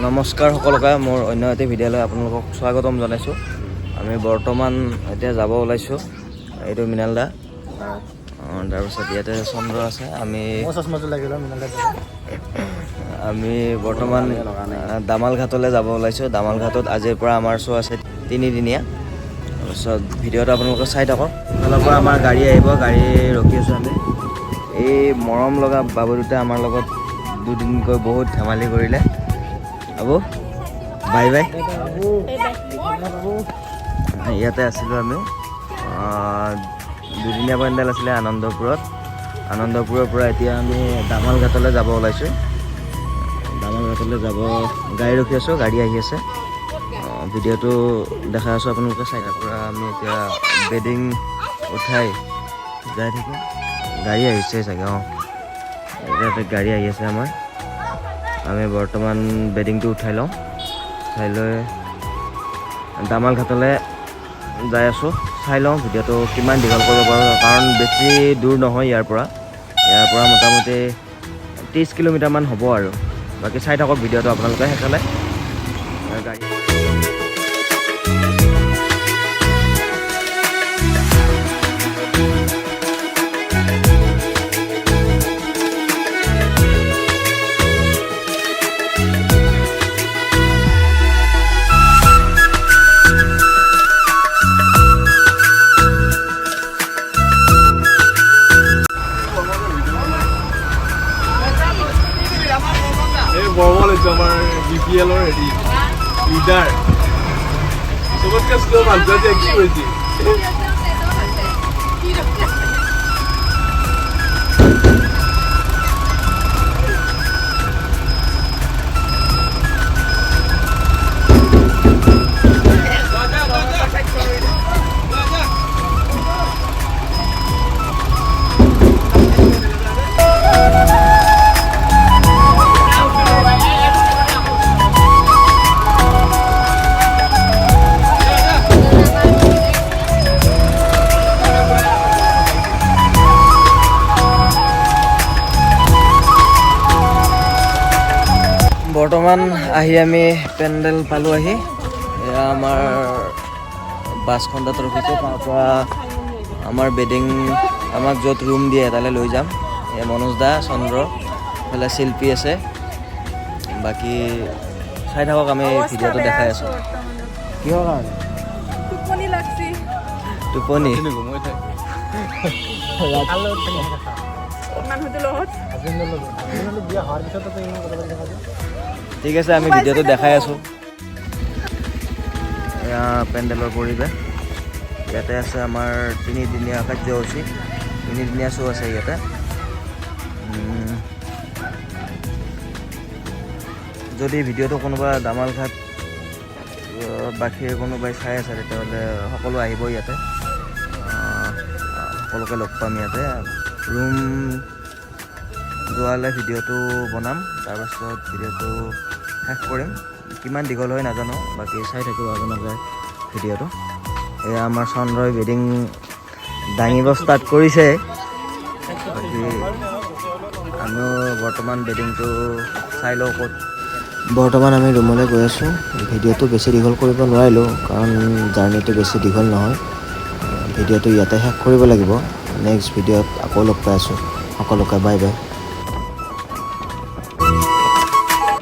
নমস্কাৰ সকলোকে মোৰ অন্য এটা ভিডিঅ'লৈ আপোনালোকক স্বাগতম জনাইছোঁ। আমি বৰ্তমান এতিয়া যাব ওলাইছোঁ। এইটো মৃণাল দা, তাৰপিছত ইয়াতে চন্দ্ৰ আছে। আমি বৰ্তমান দামাল ঘাটলৈ যাব ওলাইছোঁ। দামাল ঘাটত আজিৰ পৰা আমাৰ শ্ব' আছে 3 দিনীয়া। তাৰপিছত ভিডিঅ'টো আপোনালোকে চাই থাকক। ফালৰ পৰা আমাৰ গাড়ী আহিব, গাড়ী ৰখি আছোঁ আমি। এই মৰম লগা বাবু দুটা আমাৰ লগত দুদিনকৈ বহুত ধেমালি কৰিলে। Abu bye bye. ইয়াতে আছিলোঁ আমি, দুদিনীয়া পেণ্ডেল আছিলে আনন্দপুৰৰ পৰা এতিয়া আমি দামাল ঘাটলৈ যাব ওলাইছোঁ। দামাল ঘাটলৈ যাব গাড়ী ৰখি আছোঁ, গাড়ী আহি আছে। ভিডিঅ'টো দেখাই আছোঁ আপোনালোকে চাই। তাৰ পৰা আমি এতিয়া বেডিং উঠাই যাই থাকিম। গাড়ী আহিছে চাগে, ইয়াতে গাড়ী আহি আছে আমাৰ। আমি বৰ্তমান বেডিংটো উঠাই লওঁ, উঠাই লৈ দামাল ঘাটলৈ যাই আছোঁ। চাই লওঁ ভিডিঅ'টো কিমান দীঘল কৰিব পাৰোঁ, কাৰণ বেছি দূৰ নহয় ইয়াৰ পৰা মোটামুটি 30 কিলোমিটাৰমান হ'ব আৰু। বাকী চাই থাকক ভিডিঅ'টো আপোনালোকে শেষলৈ। গাড়ী বৰমল হৈছে আমাৰ BPL-ৰ হেৰি লিডাৰ, চবতকৈ শ্ল' মানুহটো কি হৈছে? বৰ্তমান আহি আমি পেণ্ডেল পালোঁ। আহি এয়া আমাৰ বাছখন তাত ৰখিছোঁ। তাৰ পৰা আমাৰ বেডিং আমাক য'ত ৰুম দিয়ে তালৈ লৈ যাম। এয়া মনোজ দা, চন্দ্ৰ, এইফালে শিল্পী আছে। বাকী চাই থাকক, আমি ভিডিঅ'টো দেখাই আছোঁ। কিহৰ কাৰণে? টোপনি লাগছি। টোপনি ঠিক আছে, আমি ভিডিঅ'টো দেখাই আছোঁ। এয়া পেণ্ডেলৰ পৰিৱেশ। ইয়াতে আছে আমাৰ 3 দিনীয়া কাৰ্যসূচী, 3 দিনীয়া শ্ব' আছে ইয়াতে। যদি ভিডিঅ'টো কোনোবা দামাল ঘাট বাসীৰ কোনোবাই চাই আছে তেতিয়াহ'লে সকলো আহিব ইয়াতে, সকলোকে লগ পাম ইয়াতে। ৰুম যোৱালৈ ভিডিঅ'টো বনাম, তাৰপাছত ভিডিঅ'টো শেষ কৰিম। কিমান দীঘল হয় নাজানো, বাকী চাই থাকিব আপোনালোকে ভিডিঅ'টো। এয়া আমাৰ চন্দ্ৰই বেডিং দাঙিব ষ্টাৰ্ট কৰিছে। বাকী আমিও বৰ্তমান বেডিংটো চাই লওঁ ক'ত। বৰ্তমান আমি ৰুমলৈ গৈ আছোঁ। ভিডিঅ'টো বেছি দীঘল কৰিব নোৱাৰিলোঁ, কাৰণ জাৰ্ণিটো বেছি দীঘল নহয়। ভিডিঅ'টো ইয়াতে শেষ কৰিব লাগিব। নেক্সট ভিডিঅ'ত আকৌ লগ পাই আছোঁ। সকলোকে বাই বাই।